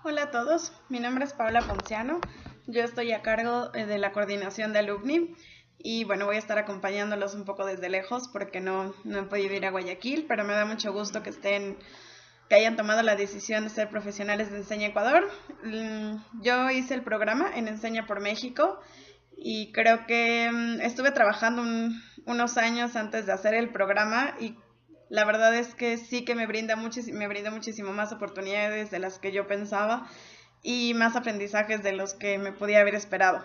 Hola a todos, mi nombre es Paula Ponciano, yo estoy a cargo de la coordinación de Alumni y bueno, voy a estar acompañándolos un poco desde lejos porque no he podido ir a Guayaquil, pero me da mucho gusto que hayan tomado la decisión de ser profesionales de Enseña Ecuador. Yo hice el programa en Enseña por México y creo que estuve trabajando unos años antes de hacer el programa y la verdad es que sí que me brinda muchísimo más oportunidades de las que yo pensaba y más aprendizajes de los que me podía haber esperado.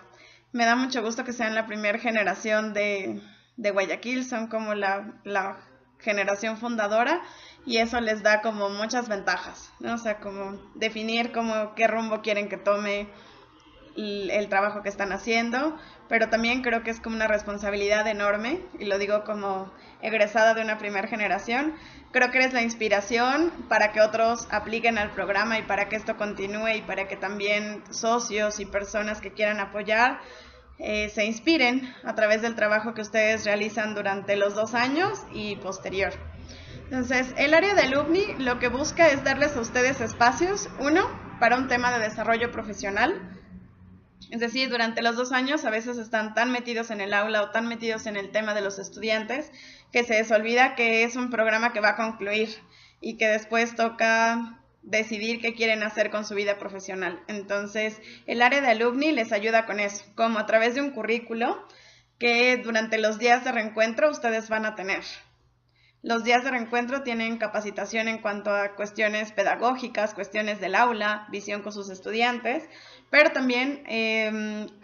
Me da mucho gusto que sean la primera generación de Guayaquil, son como la generación fundadora y eso les da como muchas ventajas, ¿no? O sea, como definir como qué rumbo quieren que tome el trabajo que están haciendo, pero también creo que es como una responsabilidad enorme, y lo digo como egresada de una primera generación. Creo que eres la inspiración para que otros apliquen al programa y para que esto continúe y para que también socios y personas que quieran apoyar se inspiren a través del trabajo que ustedes realizan durante los 2 años y posterior. Entonces, el área de alumni lo que busca es darles a ustedes espacios, uno, para un tema de desarrollo profesional. Es decir, durante los 2 años a veces están tan metidos en el aula o tan metidos en el tema de los estudiantes que se les olvida que es un programa que va a concluir y que después toca decidir qué quieren hacer con su vida profesional. Entonces, el área de alumni les ayuda con eso, como a través de un currículo que durante los días de reencuentro ustedes van a tener. Los días de reencuentro tienen capacitación en cuanto a cuestiones pedagógicas, cuestiones del aula, visión con sus estudiantes, pero también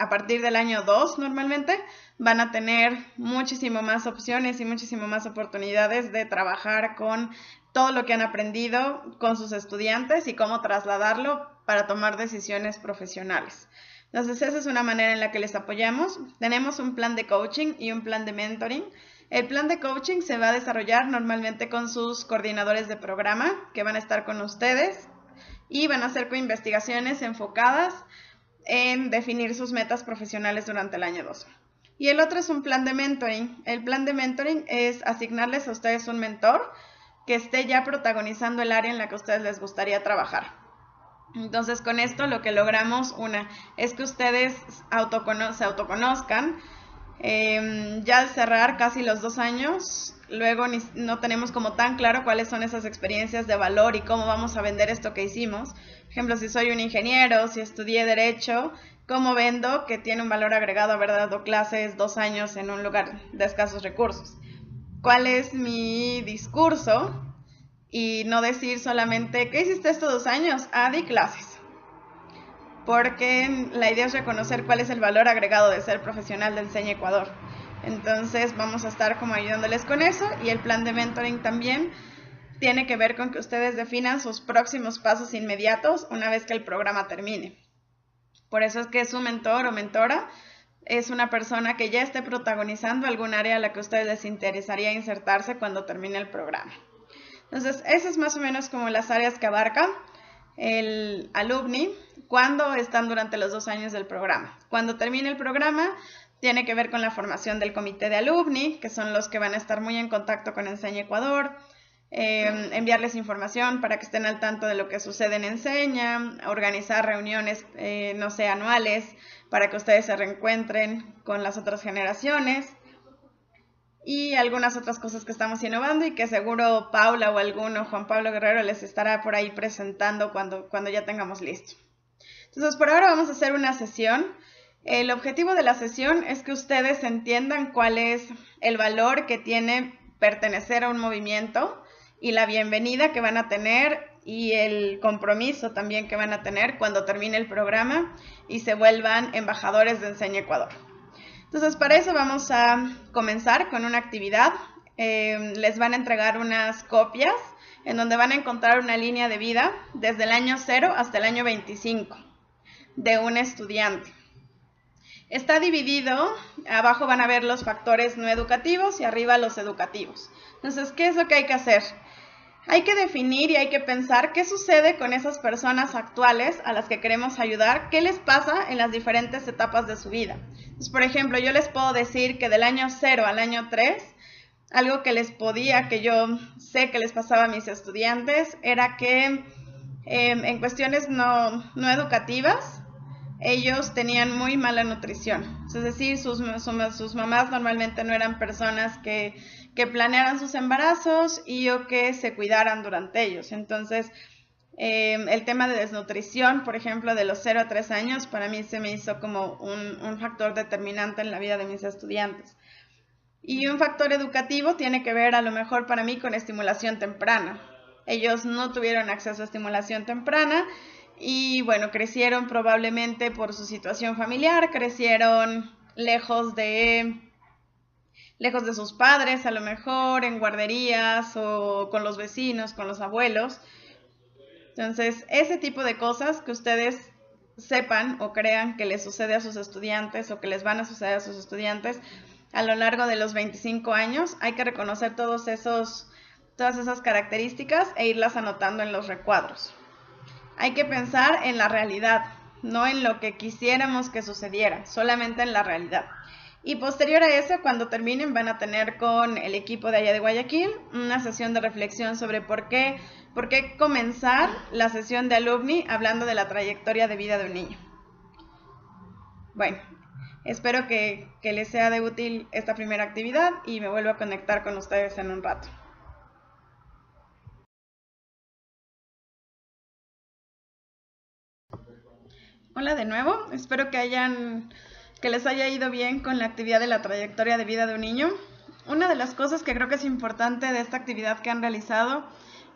a partir del año 2 normalmente van a tener muchísimo más opciones y muchísimo más oportunidades de trabajar con todo lo que han aprendido con sus estudiantes y cómo trasladarlo para tomar decisiones profesionales. Entonces, esa es una manera en la que les apoyamos. Tenemos un plan de coaching y un plan de mentoring. El plan de coaching se va a desarrollar normalmente con sus coordinadores de programa, que van a estar con ustedes y van a hacer investigaciones enfocadas en definir sus metas profesionales durante el año 2. Y el otro es un plan de mentoring. El plan de mentoring es asignarles a ustedes un mentor que esté ya protagonizando el área en la que a ustedes les gustaría trabajar. Entonces, con esto lo que logramos, es que ustedes se autoconozcan. Ya al cerrar casi los 2 años, luego no tenemos como tan claro cuáles son esas experiencias de valor y cómo vamos a vender esto que hicimos. Por ejemplo, si soy un ingeniero, si estudié Derecho, ¿cómo vendo que tiene un valor agregado haber dado clases 2 años en un lugar de escasos recursos? ¿Cuál es mi discurso? Y no decir solamente, ¿qué hiciste estos 2 años? Di clases. Porque la idea es reconocer cuál es el valor agregado de ser profesional de Enseña Ecuador. Entonces vamos a estar como ayudándoles con eso, y el plan de mentoring también tiene que ver con que ustedes definan sus próximos pasos inmediatos una vez que el programa termine. Por eso es que su mentor o mentora es una persona que ya esté protagonizando algún área a la que a ustedes les interesaría insertarse cuando termine el programa. Entonces, esas es más o menos como las áreas que abarca el alumni cuando están durante los 2 años del programa. Cuando termine el programa, tiene que ver con la formación del comité de alumni, que son los que van a estar muy en contacto con Enseña Ecuador, enviarles información para que estén al tanto de lo que sucede en Enseña, organizar reuniones, anuales, para que ustedes se reencuentren con las otras generaciones, y algunas otras cosas que estamos innovando y que seguro Paula o Juan Pablo Guerrero les estará por ahí presentando cuando ya tengamos listo. Entonces, por ahora vamos a hacer una sesión. El objetivo de la sesión es que ustedes entiendan cuál es el valor que tiene pertenecer a un movimiento y la bienvenida que van a tener y el compromiso también que van a tener cuando termine el programa y se vuelvan embajadores de Enseña Ecuador. Entonces, para eso vamos a comenzar con una actividad. Les van a entregar unas copias en donde van a encontrar una línea de vida desde el año 0 hasta el año 25 de un estudiante. Está dividido, abajo van a ver los factores no educativos y arriba los educativos. Entonces, ¿qué es lo que hay que hacer? Hay que definir y hay que pensar qué sucede con esas personas actuales a las que queremos ayudar, qué les pasa en las diferentes etapas de su vida. Entonces, por ejemplo, yo les puedo decir que del año 0 al año 3, algo que yo sé que les pasaba a mis estudiantes, era que En cuestiones no educativas, ellos tenían muy mala nutrición. Es decir, sus mamás normalmente no eran personas que planearan sus embarazos y o que se cuidaran durante ellos. Entonces, el tema de desnutrición, por ejemplo, de los 0 a 3 años, para mí se me hizo como un factor determinante en la vida de mis estudiantes. Y un factor educativo tiene que ver a lo mejor para mí con estimulación temprana. Ellos no tuvieron acceso a estimulación temprana y bueno, crecieron probablemente por su situación familiar, crecieron lejos de sus padres, a lo mejor en guarderías o con los vecinos, con los abuelos. Entonces, ese tipo de cosas que ustedes sepan o crean que les sucede a sus estudiantes o que les van a suceder a sus estudiantes a lo largo de los 25 años, hay que reconocer todas esas características e irlas anotando en los recuadros. Hay que pensar en la realidad, no en lo que quisiéramos que sucediera, solamente en la realidad. Y posterior a eso, cuando terminen, van a tener con el equipo de allá de Guayaquil una sesión de reflexión sobre por qué comenzar la sesión de alumni hablando de la trayectoria de vida de un niño. Bueno, espero que les sea de útil esta primera actividad y me vuelvo a conectar con ustedes en un rato. Hola de nuevo, espero que les haya ido bien con la actividad de la trayectoria de vida de un niño. Una de las cosas que creo que es importante de esta actividad que han realizado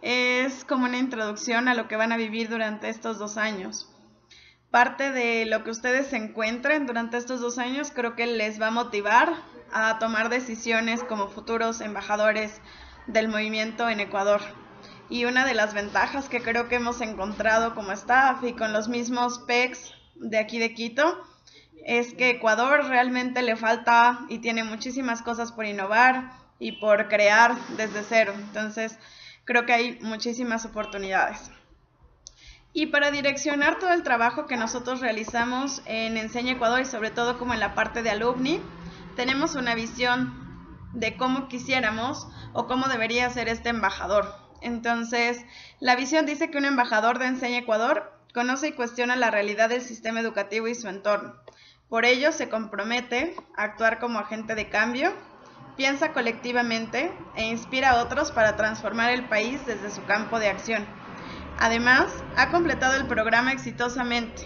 es como una introducción a lo que van a vivir durante estos 2 años. Parte de lo que ustedes se encuentren durante estos 2 años creo que les va a motivar a tomar decisiones como futuros embajadores del movimiento en Ecuador. Y una de las ventajas que creo que hemos encontrado como staff y con los mismos PECs de aquí de Quito es que Ecuador realmente le falta y tiene muchísimas cosas por innovar y por crear desde cero. Entonces, creo que hay muchísimas oportunidades. Y para direccionar todo el trabajo que nosotros realizamos en Enseña Ecuador y sobre todo como en la parte de alumni, tenemos una visión de cómo quisiéramos o cómo debería ser este embajador. Entonces, la visión dice que un embajador de Enseña Ecuador conoce y cuestiona la realidad del sistema educativo y su entorno. Por ello, se compromete a actuar como agente de cambio, piensa colectivamente e inspira a otros para transformar el país desde su campo de acción. Además, ha completado el programa exitosamente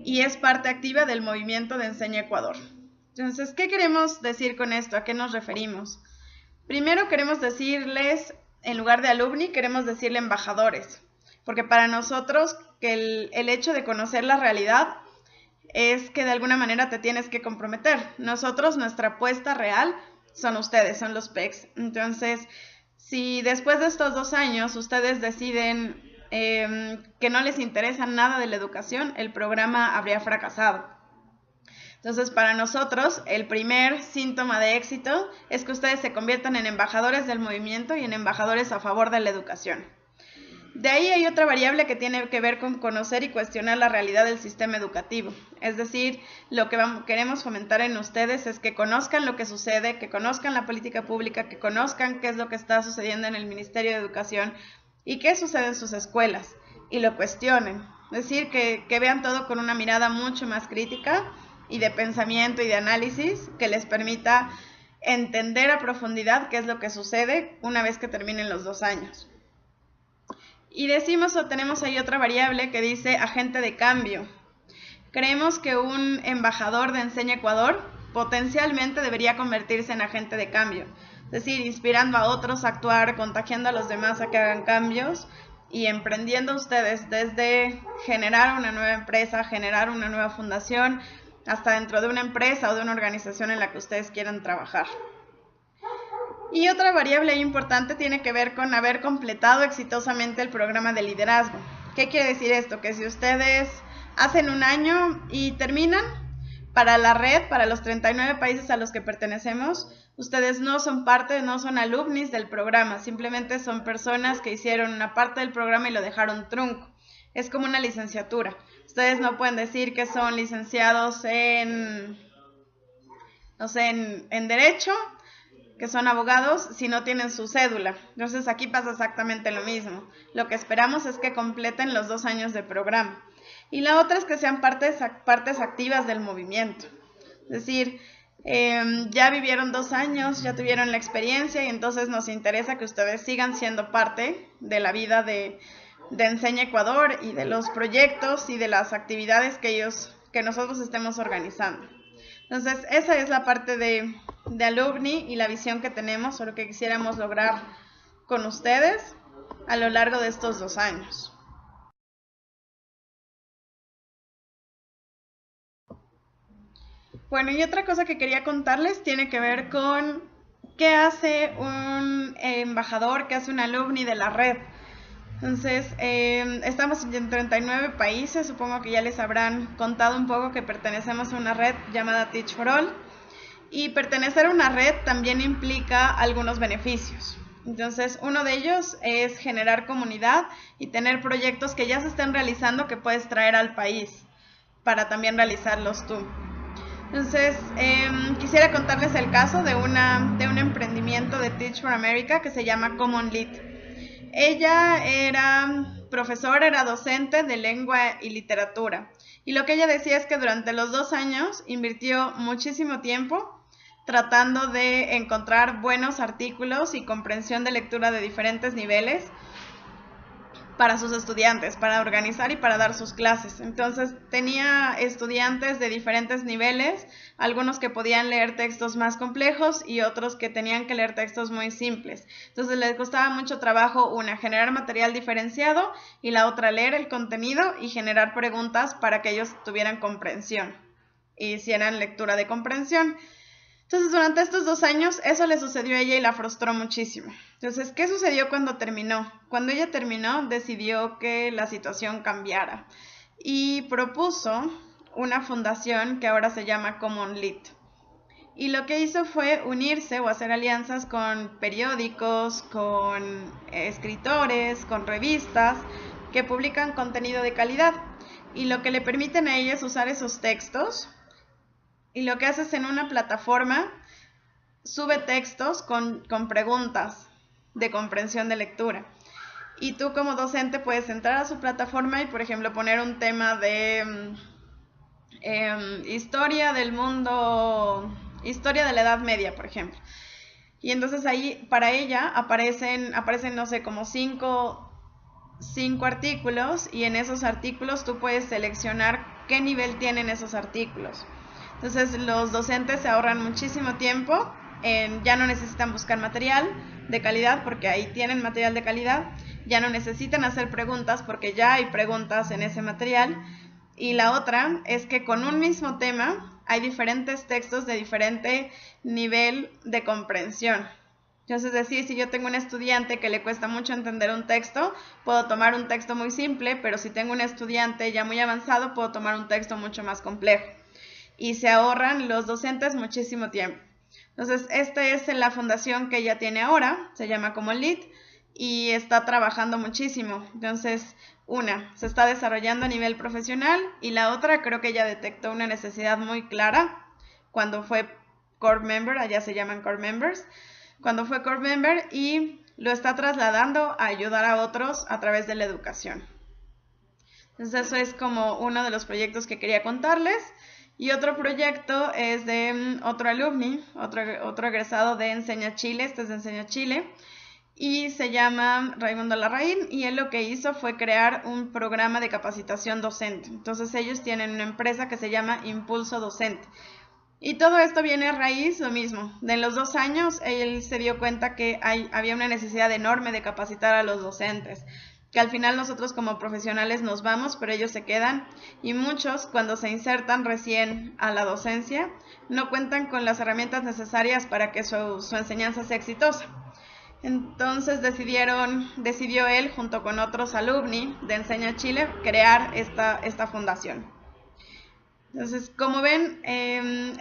y es parte activa del movimiento de Enseña Ecuador. Entonces, ¿qué queremos decir con esto? ¿A qué nos referimos? Primero queremos decirles, en lugar de alumni, queremos decirle embajadores, porque para nosotros que el hecho de conocer la realidad es que de alguna manera te tienes que comprometer. Nosotros, nuestra apuesta real son ustedes, son los PECs. Entonces, si después de estos 2 años ustedes deciden que no les interesa nada de la educación, el programa habría fracasado. Entonces, para nosotros, el primer síntoma de éxito es que ustedes se conviertan en embajadores del movimiento y en embajadores a favor de la educación. De ahí hay otra variable que tiene que ver con conocer y cuestionar la realidad del sistema educativo. Es decir, lo que queremos fomentar en ustedes es que conozcan lo que sucede, que conozcan la política pública, que conozcan qué es lo que está sucediendo en el Ministerio de Educación y qué sucede en sus escuelas y lo cuestionen. Es decir, que vean todo con una mirada mucho más crítica y de pensamiento y de análisis que les permita entender a profundidad qué es lo que sucede una vez que terminen los 2 años. Y decimos o tenemos ahí otra variable que dice agente de cambio. Creemos que un embajador de Enseña Ecuador potencialmente debería convertirse en agente de cambio. Es decir, inspirando a otros a actuar, contagiando a los demás a que hagan cambios y emprendiendo ustedes desde generar una nueva empresa, generar una nueva fundación, hasta dentro de una empresa o de una organización en la que ustedes quieran trabajar. Y otra variable importante tiene que ver con haber completado exitosamente el programa de liderazgo. ¿Qué quiere decir esto? Que si ustedes hacen 1 año y terminan, para la red, para los 39 países a los que pertenecemos, ustedes no son parte, no son alumnis del programa, simplemente son personas que hicieron una parte del programa y lo dejaron trunco. Es como una licenciatura. Ustedes no pueden decir que son licenciados en Derecho, que son abogados, si no tienen su cédula. Entonces aquí pasa exactamente lo mismo. Lo que esperamos es que completen los 2 años de programa. Y la otra es que sean partes activas del movimiento. Es decir, ya vivieron 2 años, ya tuvieron la experiencia y entonces nos interesa que ustedes sigan siendo parte de la vida de Enseña Ecuador y de los proyectos y de las actividades que nosotros estemos organizando. Entonces, esa es la parte de Alumni y la visión que tenemos o lo que quisiéramos lograr con ustedes a lo largo de estos 2 años. Bueno, y otra cosa que quería contarles tiene que ver con qué hace un embajador, qué hace un alumni de la red. Entonces, estamos en 39 países, supongo que ya les habrán contado un poco que pertenecemos a una red llamada Teach for All. Y pertenecer a una red también implica algunos beneficios. Entonces, uno de ellos es generar comunidad y tener proyectos que ya se estén realizando que puedes traer al país para también realizarlos tú. Entonces, quisiera contarles el caso de un emprendimiento de Teach for America que se llama Common Lit. Ella era profesora, era docente de lengua y literatura. Y lo que ella decía es que durante los 2 años invirtió muchísimo tiempo tratando de encontrar buenos artículos y comprensión de lectura de diferentes niveles para sus estudiantes, para organizar y para dar sus clases. Entonces tenía estudiantes de diferentes niveles, algunos que podían leer textos más complejos y otros que tenían que leer textos muy simples. Entonces les costaba mucho trabajo, una, generar material diferenciado y la otra, leer el contenido y generar preguntas para que ellos tuvieran comprensión y hicieran lectura de comprensión. Entonces, durante estos 2 años, eso le sucedió a ella y la frustró muchísimo. Entonces, ¿qué sucedió cuando terminó? Cuando ella terminó, decidió que la situación cambiara y propuso una fundación que ahora se llama Common Lit. Y lo que hizo fue unirse o hacer alianzas con periódicos, con escritores, con revistas que publican contenido de calidad. Y lo que le permiten a ella es usar esos textos. Y lo que hace es en una plataforma, sube textos con preguntas de comprensión de lectura. Y tú como docente puedes entrar a su plataforma y, por ejemplo, poner un tema de historia del mundo, historia de la Edad Media, por ejemplo. Y entonces ahí para ella aparecen no sé, como 5 artículos y en esos artículos tú puedes seleccionar qué nivel tienen esos artículos. Entonces los docentes se ahorran muchísimo tiempo, ya no necesitan buscar material de calidad porque ahí tienen material de calidad, ya no necesitan hacer preguntas porque ya hay preguntas en ese material. Y la otra es que con un mismo tema hay diferentes textos de diferente nivel de comprensión. Entonces, es decir, si yo tengo un estudiante que le cuesta mucho entender un texto, puedo tomar un texto muy simple, pero si tengo un estudiante ya muy avanzado, puedo tomar un texto mucho más complejo. Y se ahorran los docentes muchísimo tiempo. Entonces, esta es la fundación que ella tiene ahora, se llama Common Lit, y está trabajando muchísimo. Entonces, una, se está desarrollando a nivel profesional, y la otra, creo que ella detectó una necesidad muy clara cuando fue Core Member, allá se llaman Core Members, cuando fue Core Member, y lo está trasladando a ayudar a otros a través de la educación. Entonces, eso es como uno de los proyectos que quería contarles. Y otro proyecto es de otro alumni, otro egresado de Enseña Chile, este es de Enseña Chile, y se llama Raimundo Larraín, y él lo que hizo fue crear un programa de capacitación docente. Entonces ellos tienen una empresa que se llama Impulso Docente. Y todo esto viene a raíz, lo mismo, de los 2 años él se dio cuenta que había una necesidad enorme de capacitar a los docentes, que al final nosotros como profesionales nos vamos, pero ellos se quedan, y muchos cuando se insertan recién a la docencia no cuentan con las herramientas necesarias para que su enseñanza sea exitosa. Entonces decidió él junto con otros alumni de Enseña Chile crear esta fundación. Entonces, como ven,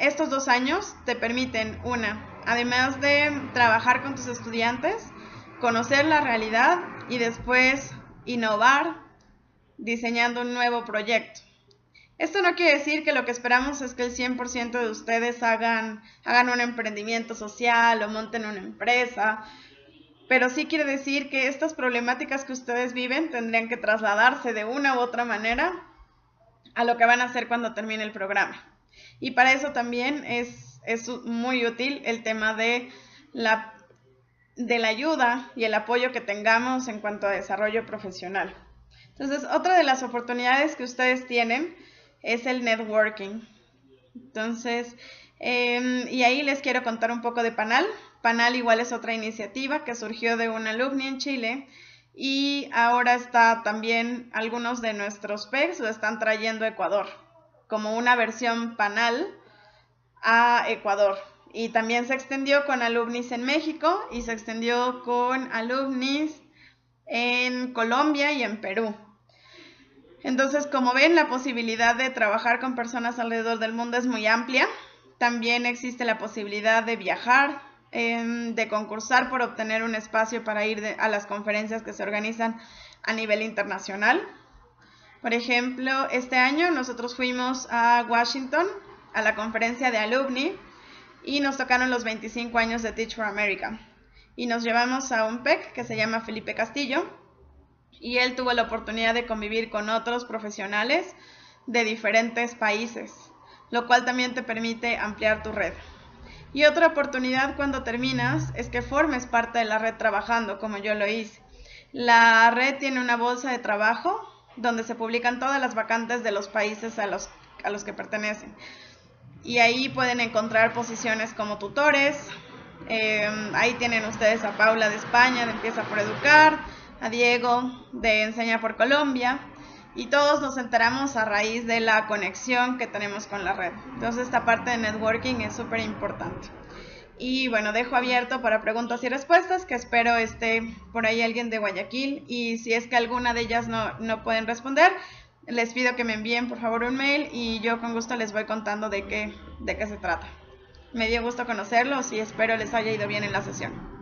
estos 2 años te permiten, además de trabajar con tus estudiantes, conocer la realidad y después innovar diseñando un nuevo proyecto. Esto no quiere decir que lo que esperamos es que el 100% de ustedes hagan un emprendimiento social o monten una empresa, pero sí quiere decir que estas problemáticas que ustedes viven tendrían que trasladarse de una u otra manera a lo que van a hacer cuando termine el programa. Y para eso también es muy útil el tema de la ayuda y el apoyo que tengamos en cuanto a desarrollo profesional. Entonces, otra de las oportunidades que ustedes tienen es el networking. Entonces, y ahí les quiero contar un poco de Panal. Panal igual es otra iniciativa que surgió de un alumni en Chile y ahora está también, algunos de nuestros PECs lo están trayendo a Ecuador, como una versión Panal a Ecuador. Y también se extendió con alumnis en México y se extendió con alumnis en Colombia y en Perú. Entonces, como ven, la posibilidad de trabajar con personas alrededor del mundo es muy amplia. También existe la posibilidad de viajar, de concursar por obtener un espacio para ir a las conferencias que se organizan a nivel internacional. Por ejemplo, este año nosotros fuimos a Washington a la conferencia de alumni y nos tocaron los 25 años de Teach for America. Y nos llevamos a un PEC que se llama Felipe Castillo y él tuvo la oportunidad de convivir con otros profesionales de diferentes países, lo cual también te permite ampliar tu red. Y otra oportunidad cuando terminas es que formes parte de la red trabajando, como yo lo hice. La red tiene una bolsa de trabajo donde se publican todas las vacantes de los países a los que pertenecen. Y ahí pueden encontrar posiciones como tutores. Ahí tienen ustedes a Paula de España, de Empieza por Educar, a Diego de Enseña por Colombia. Y todos nos enteramos a raíz de la conexión que tenemos con la red. Entonces esta parte de networking es súper importante. Y bueno, dejo abierto para preguntas y respuestas, que espero esté por ahí alguien de Guayaquil. Y si es que alguna de ellas no pueden responder, les pido que me envíen por favor un mail y yo con gusto les voy contando de qué se trata. Me dio gusto conocerlos y espero les haya ido bien en la sesión.